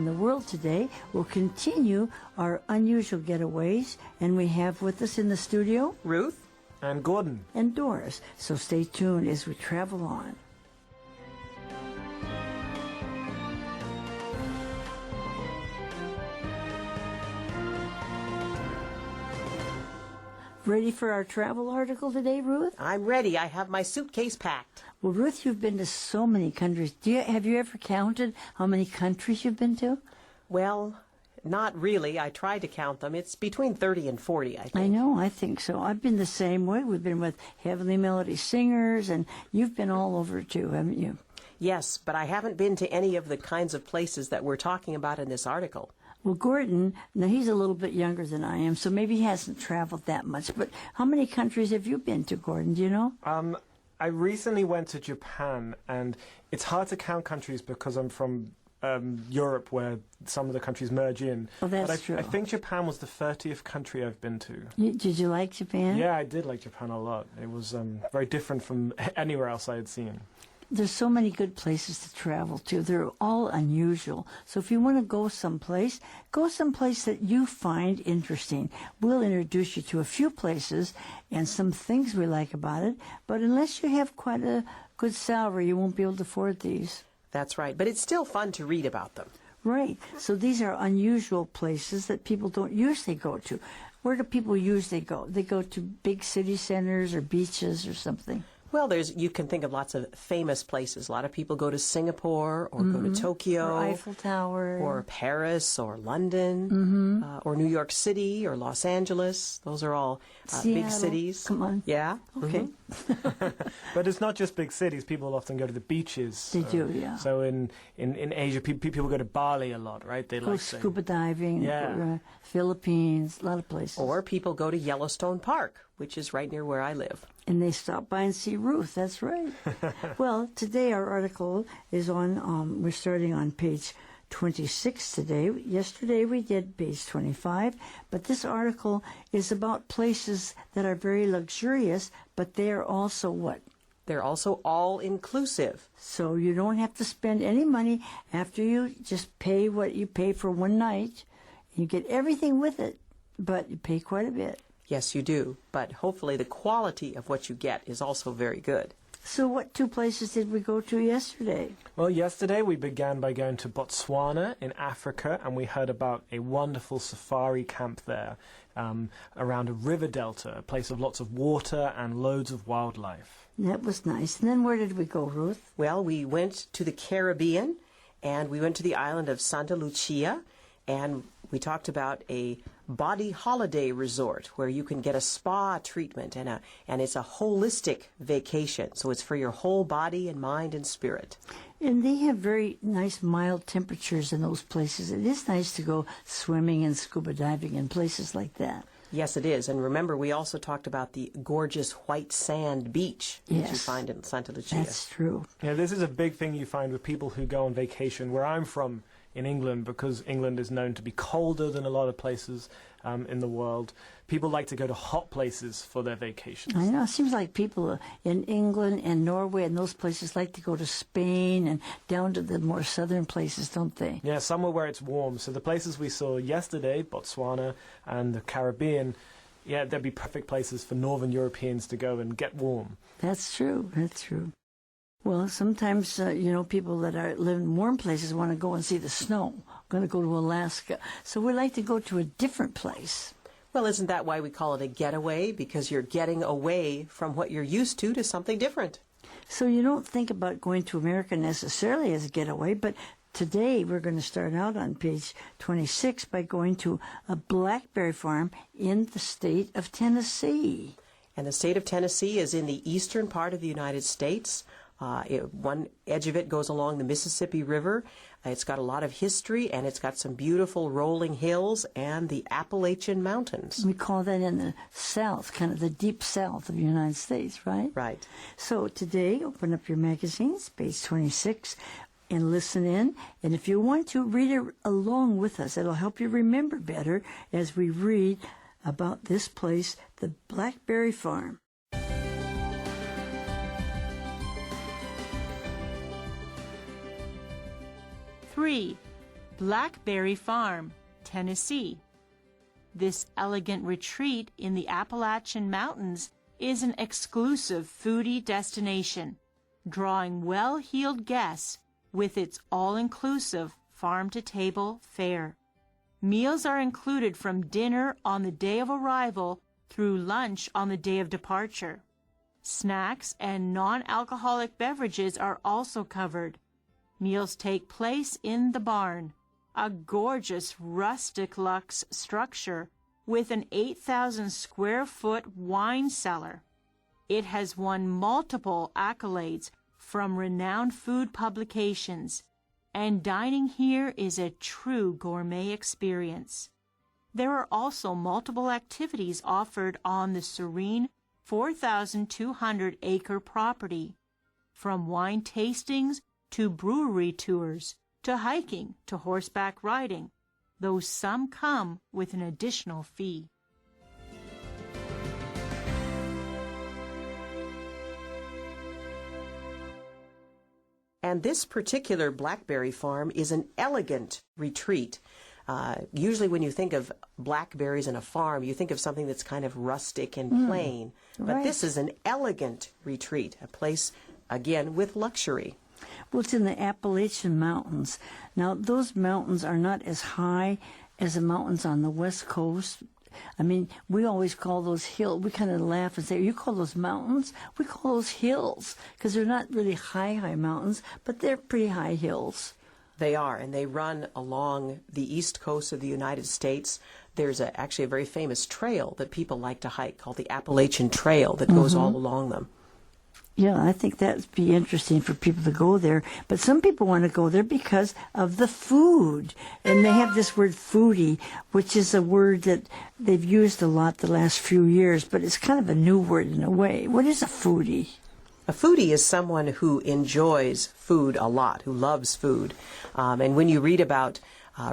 around the world today. We'll continue our unusual getaways, and we have with us in the studio Ruth and Gordon and Doris. So stay tuned as we travel on. Ready for our travel article today, Ruth? I'm ready. I have my suitcase packed. Well, Ruth, you've been to so many countries. Have you ever counted how many countries you've been to? Well, not really. I tried to count them. It's between 30 and 40, I think. I know, I think so. I've been the same way. We've been with Heavenly Melody Singers, and you've been all over too, haven't you? Yes, but I haven't been to any of the kinds of places that we're talking about in this article. Well, Gordon, now he's a little bit younger than I am, so maybe he hasn't traveled that much. But how many countries have you been to, Gordon? Do you know? I recently went to Japan, and it's hard to count countries because I'm from Europe, where some of the countries merge in. Oh, that's true. I think Japan was the 30th country I've been to. Did you like Japan? Yeah, I did like Japan a lot. It was very different from anywhere else I had seen. There's so many good places to travel to. They're all unusual. So if you want to go someplace that you find interesting. We'll introduce you to a few places and some things we like about it. But unless you have quite a good salary, you won't be able to afford these. That's right. But it's still fun to read about them. Right. So these are unusual places that people don't usually go to. Where do people usually go? They go to big city centers or beaches or something. Well, you can think of lots of famous places. A lot of people go to Singapore or go to Tokyo. Or Eiffel Tower. Or Paris or London or New York City or Los Angeles. Those are all big cities. Come on. Yeah. Okay. But it's not just big cities. People often go to the beaches. They do, yeah. So in Asia, people go to Bali a lot, right? They go like scuba diving. Yeah. Philippines, a lot of places. Or people go to Yellowstone Park, which is right near where I live. And they stop by and see Ruth. That's right. Well, today our article is on, we're starting on page 26 today. Yesterday we did page 25, but this article is about places that are very luxurious, but they are also what? They're also all-inclusive. So you don't have to spend any money after you just pay what you pay for one night. You get everything with it, but you pay quite a bit. Yes, you do. But hopefully the quality of what you get is also very good. So what two places did we go to yesterday? Well, yesterday we began by going to Botswana in Africa, and we heard about a wonderful safari camp there around a river delta, a place of lots of water and loads of wildlife. That was nice. And then where did we go, Ruth? Well, we went to the Caribbean, and we went to the island of Santa Lucia, and we talked about a body holiday resort where you can get a spa treatment, and it's a holistic vacation. So it's for your whole body and mind and spirit. And they have very nice mild temperatures in those places. It is nice to go swimming and scuba diving in places like that. Yes, it is. And remember, we also talked about the gorgeous white sand beach that you find in Santa Lucia. That's true. Yeah, this is a big thing you find with people who go on vacation. Where I'm from in England, because England is known to be colder than a lot of places in the world, people like to go to hot places for their vacations. I know. It seems like people in England and Norway and those places like to go to Spain and down to the more southern places, don't they? Yeah, somewhere where it's warm. So the places we saw yesterday, Botswana and the Caribbean, yeah, they'd be perfect places for Northern Europeans to go and get warm. That's true. That's true. Well, sometimes, people that live in warm places want to go and see the snow. Going to go to Alaska. So we like to go to a different place. Well, isn't that why we call it a getaway? Because you're getting away from what you're used to something different. So you don't think about going to America necessarily as a getaway, but today we're going to start out on page 26 by going to a blackberry farm in the state of Tennessee. And the state of Tennessee is in the eastern part of the United States. One edge of it goes along the Mississippi River. It's got a lot of history, and it's got some beautiful rolling hills and the Appalachian Mountains. We call that in the south, kind of the deep south of the United States, right? Right. So today, open up your magazines, page 26, and listen in. And if you want to, read it along with us. It'll help you remember better as we read about this place, the Blackberry Farm. 3. Blackberry Farm, Tennessee. This elegant retreat in the Appalachian Mountains is an exclusive foodie destination, drawing well-heeled guests with its all-inclusive farm-to-table fare. Meals are included from dinner on the day of arrival through lunch on the day of departure. Snacks and non-alcoholic beverages are also covered. Meals take place in the barn, a gorgeous rustic luxe structure with an 8,000 square foot wine cellar. It has won multiple accolades from renowned food publications, and dining here is a true gourmet experience. There are also multiple activities offered on the serene 4,200-acre property, from wine tastings to brewery tours, to hiking, to horseback riding, though some come with an additional fee. And this particular blackberry farm is an elegant retreat. Usually when you think of blackberries and a farm, you think of something that's kind of rustic and plain. But this is an elegant retreat, a place, again, with luxury. Well, it's in the Appalachian Mountains. Now, those mountains are not as high as the mountains on the West Coast. I mean, we always call those hills. We kind of laugh and say, you call those mountains? We call those hills, because they're not really high mountains, but they're pretty high hills. They are, and they run along the east coast of the United States. There's actually a very famous trail that people like to hike called the Appalachian Trail that goes all along them. Yeah, I think that would be interesting for people to go there. But some people want to go there because of the food. And they have this word foodie, which is a word that they've used a lot the last few years, but it's kind of a new word in a way. What is a foodie? A foodie is someone who enjoys food a lot, who loves food. And when you read about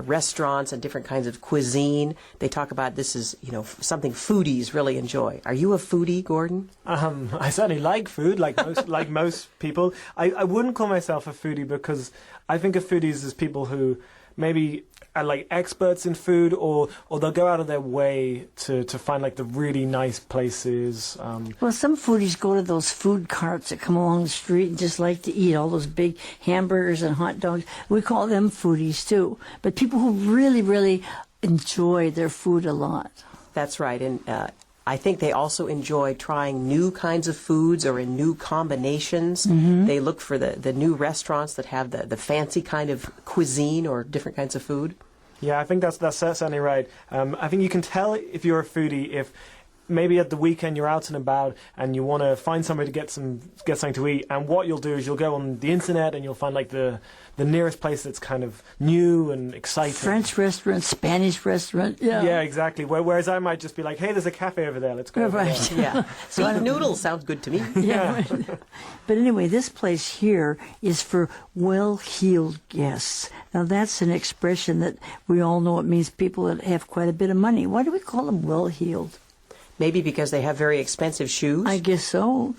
restaurants and different kinds of cuisine, they talk about this is, something foodies really enjoy. Are you a foodie, Gordon? I certainly like food, like most people. I wouldn't call myself a foodie because I think of foodies as people who maybe are like experts in food, or they'll go out of their way to find like the really nice places. Well, some foodies go to those food carts that come along the street and just like to eat all those big hamburgers and hot dogs. We call them foodies too. But people who really, really enjoy their food a lot. That's right. And I think they also enjoy trying new kinds of foods or in new combinations. They look for the new restaurants that have the fancy kind of cuisine or different kinds of food. Yeah, I think that's certainly right. I think you can tell if you're a foodie if maybe at the weekend you're out and about and you want to find somewhere to get something to eat, and what you'll do is you'll go on the internet and you'll find like the nearest place that's kind of new and exciting. French restaurant, Spanish restaurant. Yeah, exactly. Whereas I might just be like, hey, there's a cafe over there, let's go over there. Yeah. So noodles sounds good to me. Yeah. But anyway, this place here is for well-heeled guests. Now, that's an expression that we all know it means people that have quite a bit of money. Why do we call them well-heeled? Maybe because they have very expensive shoes? I guess so.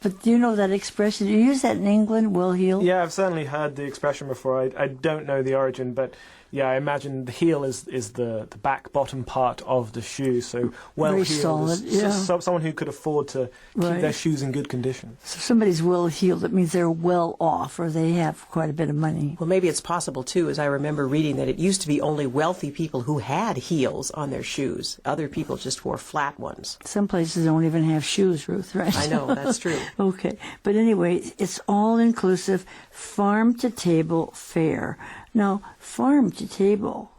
But do you know that expression? Do you use that in England, well-heeled? Yeah, I've certainly heard the expression before. I don't know the origin, but yeah, I imagine the heel is the back bottom part of the shoe. So well-heeled very solid, is someone who could afford to keep their shoes in good condition. So if somebody's well-heeled, it means they're well off or they have quite a bit of money. Well, maybe it's possible, too, as I remember reading that it used to be only wealthy people who had heels on their shoes. Other people just wore flat ones. Some places don't even have shoes, Ruth, right? I know, that's true. Okay. But anyway, it's all-inclusive farm-to-table fare. Now, farm-to-table.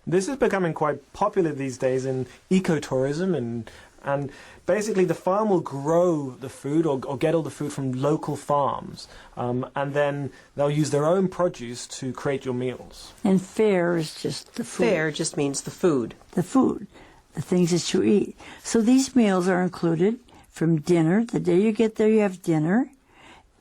This is becoming quite popular these days in ecotourism, and basically the farm will grow the food or get all the food from local farms, and then they'll use their own produce to create your meals. And fare is just the food. Fare just means the food. The food, the things that you eat. So these meals are included from dinner. The day you get there, you have dinner.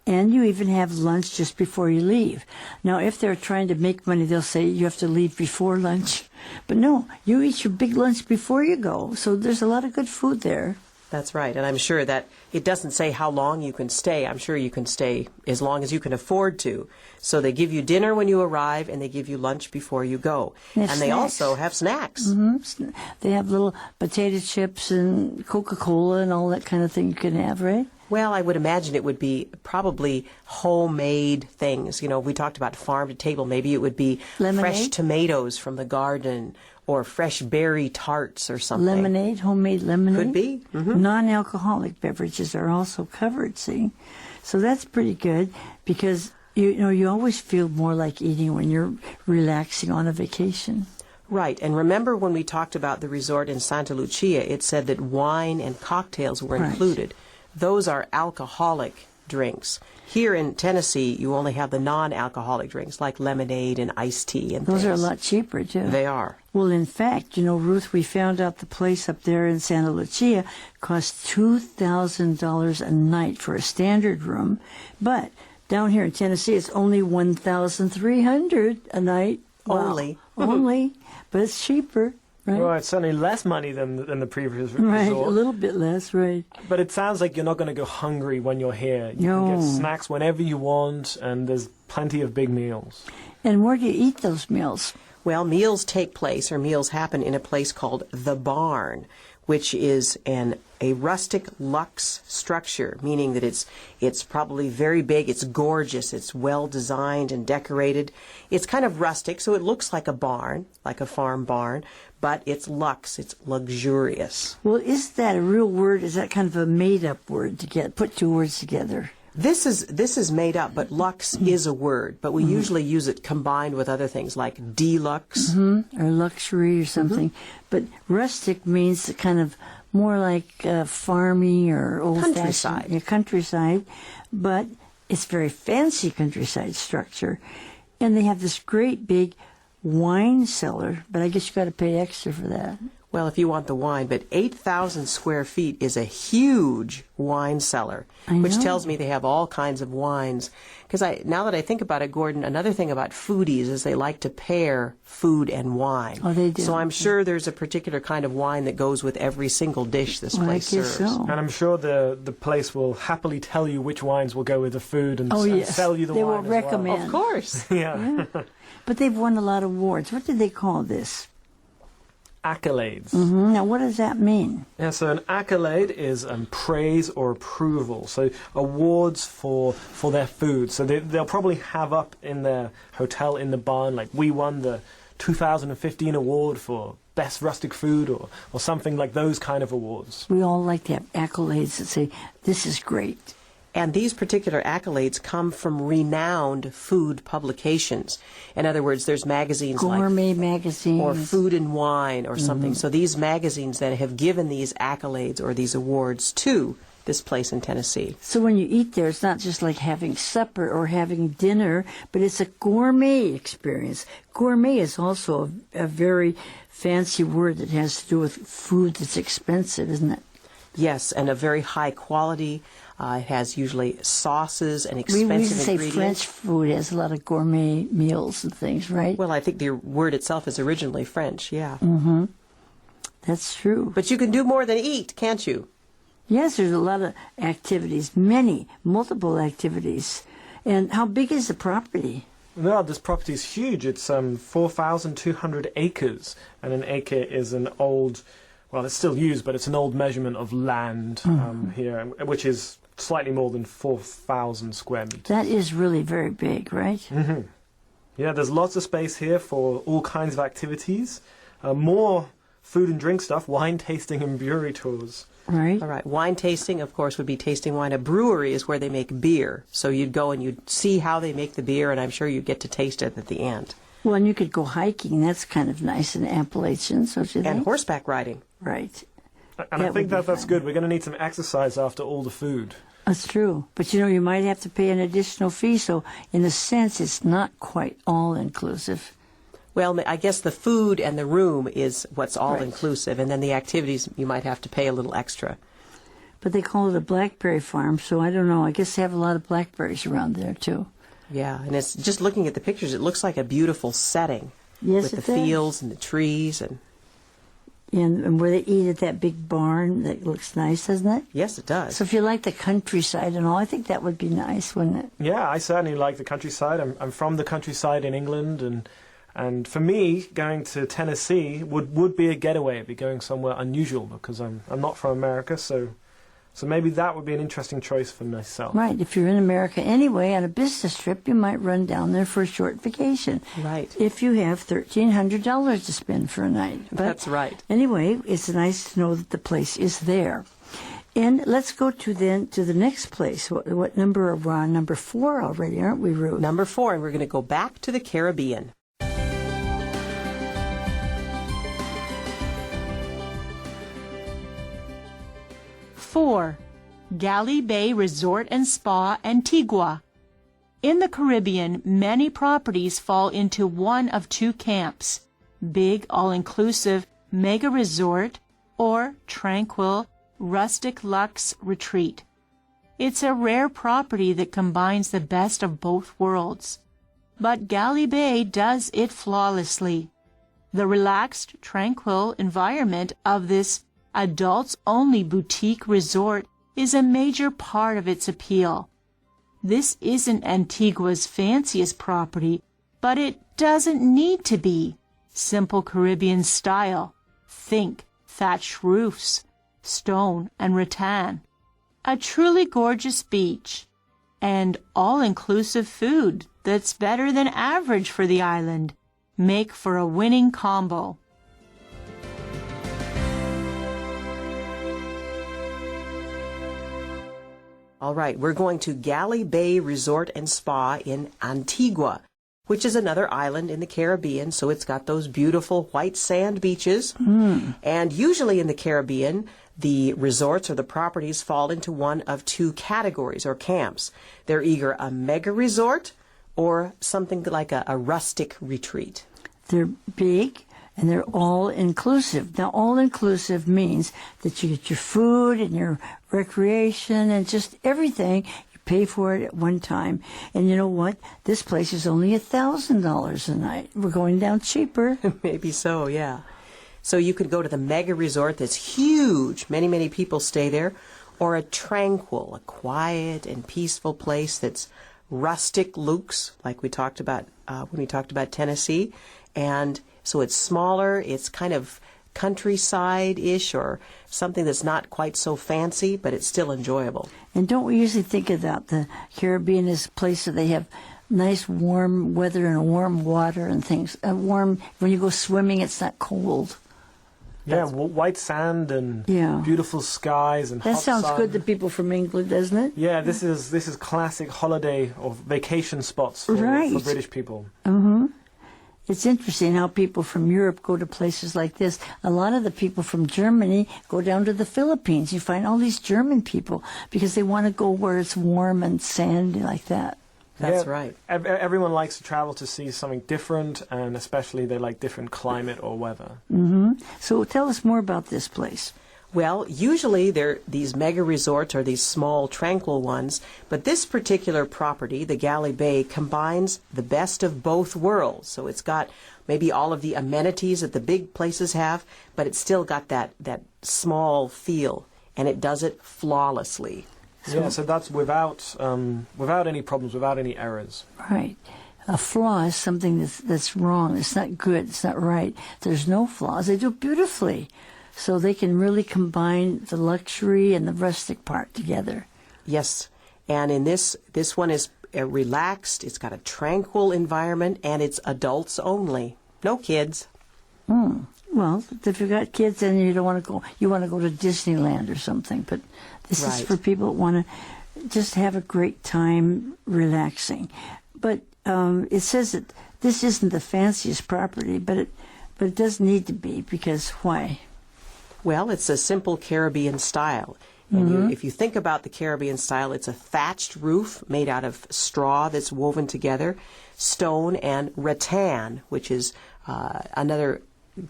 And you even have lunch just before you leave. Now, if they're trying to make money, they'll say you have to leave before lunch. But no, you eat your big lunch before you go. So there's a lot of good food there. That's right. And I'm sure that it doesn't say how long you can stay. I'm sure you can stay as long as you can afford to. So they give you dinner when you arrive, and they give you lunch before you go. And they also have snacks. Mm-hmm. They have little potato chips and Coca-Cola and all that kind of thing you can have, right? Well, I would imagine it would be probably homemade things. You know, we talked about farm to table. Maybe it would be Lemonade? fresh tomatoes from the garden or fresh berry tarts or something. Lemonade, homemade lemonade. Could be. Mm-hmm. Non-alcoholic beverages are also covered, see? So that's pretty good because, you know, you always feel more like eating when you're relaxing on a vacation. Right. And remember when we talked about the resort in Santa Lucia, it said that wine and cocktails were Right. included. Those are alcoholic drinks. Here in Tennessee, you only have the non-alcoholic drinks like lemonade and iced tea and Those things. are a lot cheaper, too. They are. Well, in fact, you know, Ruth, we found out the place up there in Santa Lucia costs $2,000 a night for a standard room, but down here in Tennessee, it's only $1,300 a night. Wow. Only. Only, but it's cheaper, right? Well, it's certainly less money than the previous Right, resort. a little bit less, right? But it sounds like you're not going to go hungry when you're here. You can No. get snacks whenever you want, and there's plenty of big meals. And where do you eat those meals? Well, meals take place, or meals happen in a place called the barn, which is a rustic luxe structure, meaning that it's probably very big, it's gorgeous, it's well designed and decorated. It's kind of rustic, so it looks like a barn, like a farm barn, but it's luxe, it's luxurious. Well, is that a real word? Is that kind of a made-up word to put two words together? This is made up, but luxe is a word, but we usually use it combined with other things like deluxe. Or luxury or something. But rustic means kind of more like farmy or old-fashioned. Countryside. Yeah, countryside. But it's very fancy countryside structure. And they have this great big wine cellar, but I guess you got to pay extra for that. Well, if you want the wine, but 8,000 square feet is a huge wine cellar, which know. tells me they have all kinds of wines. Because now that I think about it, Gordon, another thing about foodies is they like to pair food and wine. Oh, they do. So I'm sure there's a particular kind of wine that goes with every single dish this Well, I place guess serves. so. And I'm sure the place will happily tell you which wines will go with the food and, Oh, and yes. sell you the They wine will as recommend. Of course. well. Yeah. But they've won a lot of awards. What do they call this? Accolades. Now, what does that mean? Yeah, so an accolade is praise or approval. So awards for their food. So they'll probably have up in their hotel in the barn, like we won the 2015 award for best rustic food or something like those kind of awards. We all like to have accolades that say, this is great. And these particular accolades come from renowned food publications. In other words, there's magazines like Gourmet magazines. or Food and Wine or something. So these magazines that have given these accolades or these awards to this place in Tennessee. So when you eat there, it's not just like having supper or having dinner, but it's a gourmet experience. Gourmet is also a very fancy word that has to do with food that's expensive, isn't it? Yes, and a very high quality. It has usually sauces and We expensive used to say ingredients. French food has a lot of gourmet meals and things, right? Well, I think the word itself is originally French, yeah. That's true. But you can do more than eat, can't you? Yes, there's a lot of activities, multiple activities. And how big is the property? No, this property is huge. It's 4,200 acres, and an acre is an old, well, it's still used, but it's an old measurement of land here, which is slightly more than 4,000 square meters. That is really very big, right? Yeah, there's lots of space here for all kinds of activities. More food and drink stuff, wine tasting and brewery tours. Right. All right. Wine tasting, of course, would be tasting wine. A brewery is where they make beer. So you'd go and you'd see how they make the beer, and I'm sure you'd get to taste it at the end. Well, and you could go hiking. That's kind of nice in Appalachians, don't you think? And horseback riding. Right. And I That think would be that's fun. good. We're going to need some exercise after all the food. That's true. But, you know, you might have to pay an additional fee. So, in a sense, it's not quite all-inclusive. Well, I guess the food and the room is what's all Right. inclusive, and then the activities you might have to pay a little extra. But they call it a blackberry farm, so I don't know. I guess they have a lot of blackberries around there, too. Yeah, and it's just looking at the pictures, it looks like a beautiful setting Yes, with it the does. fields and the trees and and where they eat at that big barn that looks nice, doesn't it? Yes, it does. So if you like the countryside and all, I think that would be nice, wouldn't it? Yeah, I certainly like the countryside. I'm from the countryside in England, and for me, going to Tennessee would be a getaway. It'd be going somewhere unusual because I'm not from America, so maybe that would be an interesting choice for myself. Right. If you're in America anyway, on a business trip, you might run down there for a short vacation. Right. If you have $1,300 to spend for a night. But That's right. Anyway, it's nice to know that the place is there. And let's go to the next place. What number are we on? Number 4 already, aren't we, Ruth? Number 4, and we're going to go back to the Caribbean. 4. Galley Bay Resort and Spa, Antigua. In the Caribbean, many properties fall into one of two camps: big, all-inclusive mega resort or tranquil, rustic luxe retreat. It's a rare property that combines the best of both worlds. But Galley Bay does it flawlessly. The relaxed, tranquil environment of this adults-only boutique resort is a major part of its appeal. This isn't Antigua's fanciest property, but it doesn't need to be. Simple Caribbean style. Think thatched roofs, stone and rattan. A truly gorgeous beach. And all-inclusive food that's better than average for the island. Make for a winning combo. All right, we're going to Galley Bay Resort and Spa in Antigua, which is another island in the Caribbean, so it's got those beautiful white sand beaches. And usually in the Caribbean, the resorts or the properties fall into one of two categories or camps. They're either a mega resort or something like a rustic retreat. They're big and they're all-inclusive. Now, all-inclusive means that you get your food and your recreation and just everything. You pay for it at one time. And you know what? This place is only $1,000 a night. We're going down cheaper. Maybe so, yeah. So you could go to the mega resort that's huge. Many, many people stay there. Or a tranquil, a quiet and peaceful place that's rustic looks, like we talked about when we talked about Tennessee. And so it's smaller, it's kind of countryside-ish or something that's not quite so fancy, but it's still enjoyable. And don't we usually think about the Caribbean as a place where they have nice warm weather and warm water and things? Warm, when you go swimming, it's not cold. Yeah, white sand and Yeah. beautiful skies and That hot sounds sun. good to people from England, doesn't it? Yeah, this is classic holiday or vacation spots for British people. It's interesting how people from Europe go to places like this. A lot of the people from Germany go down to the Philippines. You find all these German people because they want to go where it's warm and sandy like that. That's Yeah, right. Everyone likes to travel to see something different, and especially they like different climate or weather. So tell us more about this place. Well, usually they're these mega resorts or these small, tranquil ones, but this particular property, the Galley Bay, combines the best of both worlds. So it's got maybe all of the amenities that the big places have, but it's still got that small feel, and it does it flawlessly. So that's without any problems, without any errors. Right. A flaw is something that's wrong. It's not good. It's not right. There's no flaws. They do it beautifully. So they can really combine the luxury and the rustic part together. Yes, and in this one is relaxed, it's got a tranquil environment, and it's adults only. No kids. Well, if you've got kids and you don't want to go, you want to go to Disneyland or something. But this is Right. for people that want to just have a great time relaxing. But it says that this isn't the fanciest property, but it does need to be, because why? Well, it's a simple Caribbean style. And if you think about the Caribbean style, it's a thatched roof made out of straw that's woven together, stone, and rattan, which is another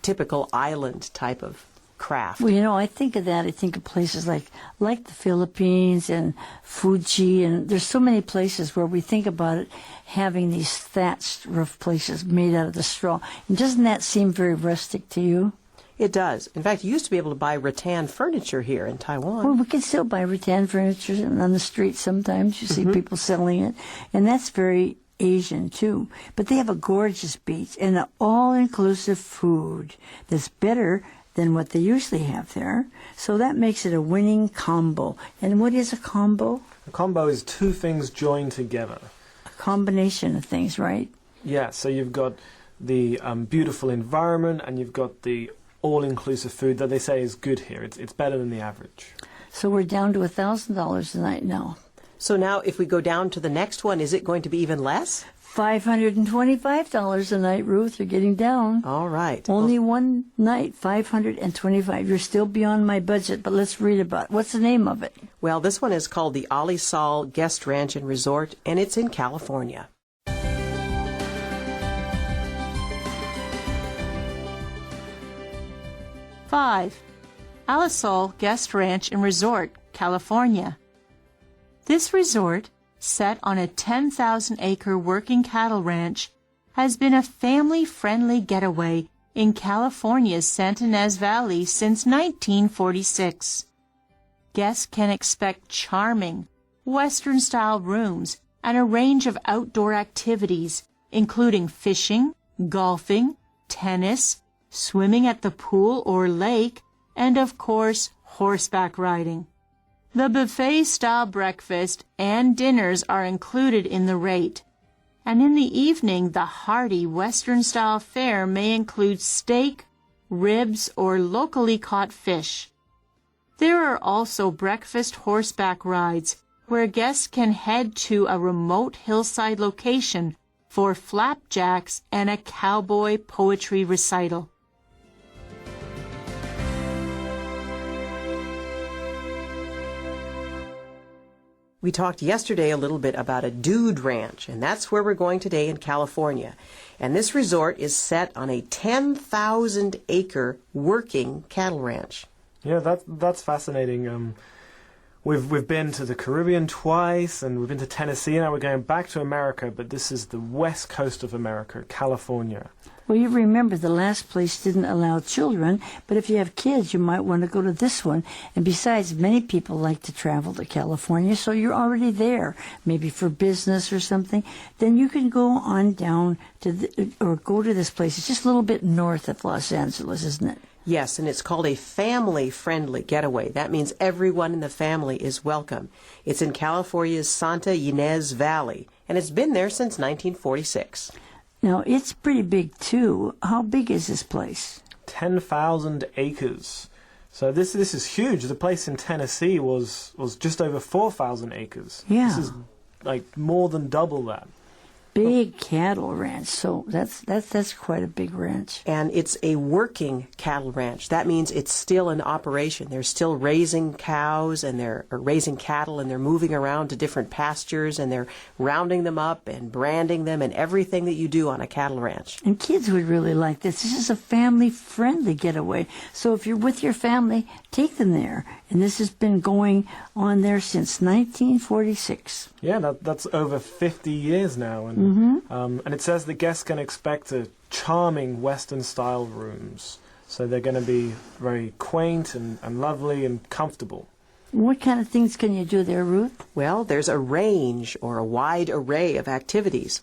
typical island type of craft. Well, I think of that. I think of places like the Philippines and Fuji, and there's so many places where we think about it having these thatched roof places made out of the straw. And doesn't that seem very rustic to you? It does. In fact, you used to be able to buy rattan furniture here in Taiwan. Well, we can still buy rattan furniture on the street sometimes. You see people selling it. And that's very Asian, too. But they have a gorgeous beach and an all-inclusive food that's better than what they usually have there. So that makes it a winning combo. And what is a combo? A combo is two things joined together. A combination of things, right? Yeah, so you've got the beautiful environment and you've got the all-inclusive food that they say is good here. It's better than the average. So we're down to $1,000 a night now. So now if we go down to the next one, is it going to be even less? $525 a night, Ruth. You're getting down. All right. Only one night, $525. You're still beyond my budget, but let's read about it. What's the name of it? Well, this one is called the Alisal Guest Ranch and Resort, and it's in California. Five, Alisal Guest Ranch and Resort, California. This resort, set on a 10,000-acre working cattle ranch, has been a family-friendly getaway in California's Santa Ynez Valley since 1946. Guests can expect charming, Western-style rooms and a range of outdoor activities, including fishing, golfing, tennis, swimming at the pool or lake, and, of course, horseback riding. The buffet-style breakfast and dinners are included in the rate, and in the evening the hearty Western-style fare may include steak, ribs, or locally caught fish. There are also breakfast horseback rides, where guests can head to a remote hillside location for flapjacks and a cowboy poetry recital. We talked yesterday a little bit about a dude ranch, and that's where we're going today in California. And this resort is set on a 10,000-acre working cattle ranch. Yeah, that's fascinating. We've been to the Caribbean twice, and we've been to Tennessee. Now we're going back to America, but this is the west coast of America, California. Well, you remember the last place didn't allow children, but if you have kids, you might want to go to this one. And besides, many people like to travel to California, so you're already there, maybe for business or something. Then you can go on down to or go to this place. It's just a little bit north of Los Angeles, isn't it? Yes, and it's called a family-friendly getaway. That means everyone in the family is welcome. It's in California's Santa Ynez Valley, and it's been there since 1946. Now, it's pretty big, too. How big is this place? 10,000 acres. So this is huge. The place in Tennessee was just over 4,000 acres. Yeah. This is like more than double that. Big cattle ranch, so that's quite a big ranch. And it's a working cattle ranch. That means it's still in operation. They're still raising cows and they're raising cattle, and they're moving around to different pastures, and they're rounding them up and branding them and everything that you do on a cattle ranch. And kids would really like this. This is a family-friendly getaway. So if you're with your family, take them there. And this has been going on there since 1946. Yeah, that's over 50 years now. And it says the guests can expect a charming Western-style rooms. So they're going to be very quaint and lovely and comfortable. What kind of things can you do there, Ruth? Well, there's a range or a wide array of activities.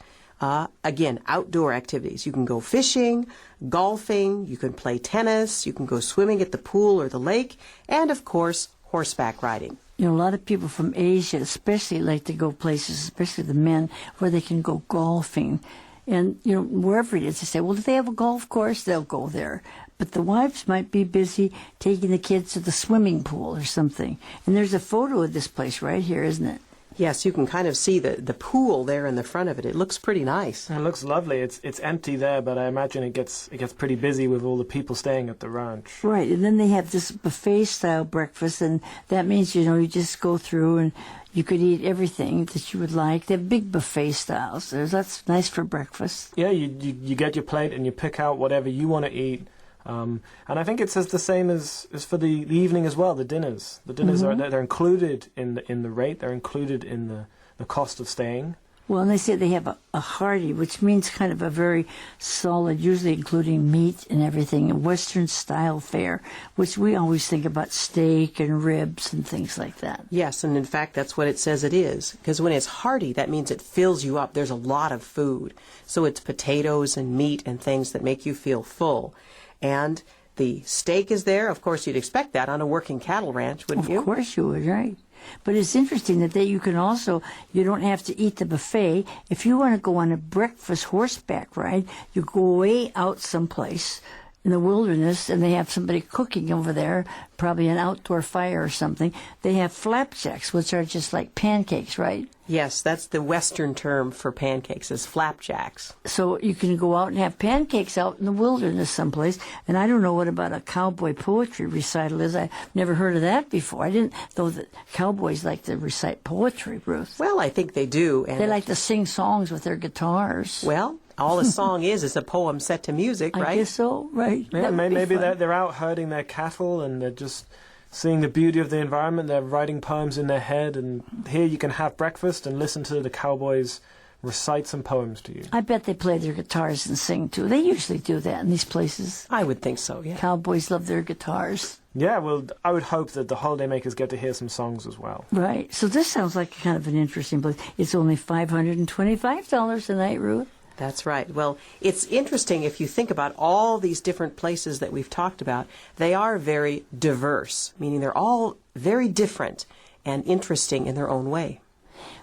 Again, outdoor activities. You can go fishing, golfing, you can play tennis, you can go swimming at the pool or the lake, and of course, horseback riding. You know, a lot of people from Asia especially like to go places, especially the men, where they can go golfing. And, you know, wherever it is, they say, well, if they have a golf course, they'll go there. But the wives might be busy taking the kids to the swimming pool or something. And there's a photo of this place right here, isn't it? Yes, you can kind of see the pool there in the front of it. It looks pretty nice. It looks lovely. It's empty there, but I imagine it gets pretty busy with all the people staying at the ranch. Right, and then they have this buffet-style breakfast, and that means, you know, you just go through and you could eat everything that you would like. They have big buffet styles. That's nice for breakfast. Yeah, you get your plate and you pick out whatever you want to eat. And I think it says the same as for the evening as well. The dinners are they're included in the rate. They're included in the cost of staying. Well, and they say they have a hearty, which means kind of a very solid, usually including meat and everything, a Western-style fare, which we always think about steak and ribs and things like that. Yes, and in fact, that's what it says it is. Because when it's hearty, that means it fills you up. There's a lot of food. So it's potatoes and meat and things that make you feel full. And the steak is there. Of course, you'd expect that on a working cattle ranch, wouldn't you? Of course you would, right? But it's interesting that you can also, you don't have to eat the buffet. If you want to go on a breakfast horseback ride, you go way out someplace in the wilderness and they have somebody cooking over there, probably an outdoor fire or something. They have flapjacks, which are just like pancakes, right? Yes, that's the Western term for pancakes, is flapjacks. So you can go out and have pancakes out in the wilderness someplace. And I don't know what about a cowboy poetry recital is. I've never heard of that before. I didn't know that cowboys like to recite poetry, Ruth. Well, I think they do. And They like to sing songs with their guitars. well, all a song is a poem set to music, right? I guess so, right? Yeah, That would be maybe fun. they're out herding their cattle and they're just seeing the beauty of the environment. They're writing poems in their head, and here you can have breakfast and listen to the cowboys recite some poems to you. I bet they play their guitars and sing too. They usually do that in these places. I would think so, yeah. Cowboys love their guitars. Yeah, well, I would hope that the holidaymakers get to hear some songs as well. Right. So this sounds like kind of an interesting place. It's only $525 a night, Ruth. That's right. Well, it's interesting if you think about all these different places that we've talked about. They are very diverse, meaning they're all very different and interesting in their own way.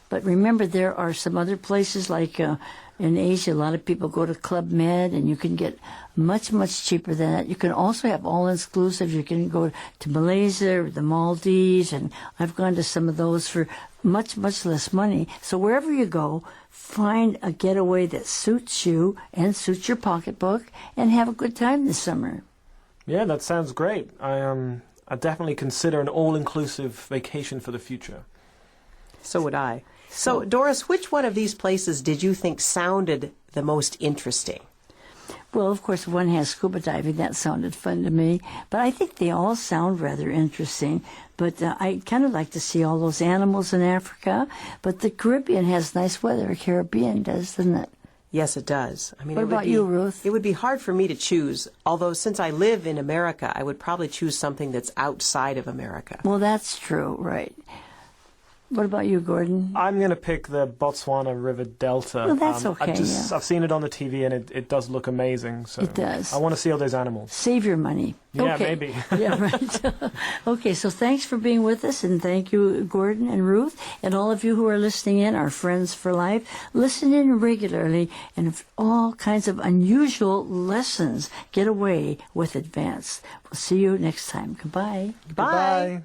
But remember, there are some other places like in Asia, a lot of people go to Club Med, and you can get much, much cheaper than that. You can also have all-inclusive. You can go to Malaysia or the Maldives, and I've gone to some of those for much, much less money. So wherever you go, find a getaway that suits you and suits your pocketbook, and have a good time this summer. Yeah, that sounds great. I definitely consider an all-inclusive vacation for the future. So would I. So, Doris, which one of these places did you think sounded the most interesting? Well, of course, one has scuba diving. That sounded fun to me. But I think they all sound rather interesting. But I kind of like to see all those animals in Africa. But the Caribbean has nice weather. Caribbean does, doesn't it? Yes, it does. I mean, What about you, Ruth? It would be hard for me to choose, although since I live in America, I would probably choose something that's outside of America. Well, that's true, right. What about you, Gordon? I'm going to pick the Botswana River Delta. Well, that's okay, yeah. I've seen it on the TV, and it does look amazing. So It does. I want to see all those animals. Save your money. Yeah, Okay. maybe. Yeah, right. Okay, so thanks for being with us, and thank you, Gordon and Ruth, and all of you who are listening in, our friends for life. Listen in regularly, and all kinds of unusual lessons get away with Advance. We'll see you next time. Goodbye. Bye. Goodbye.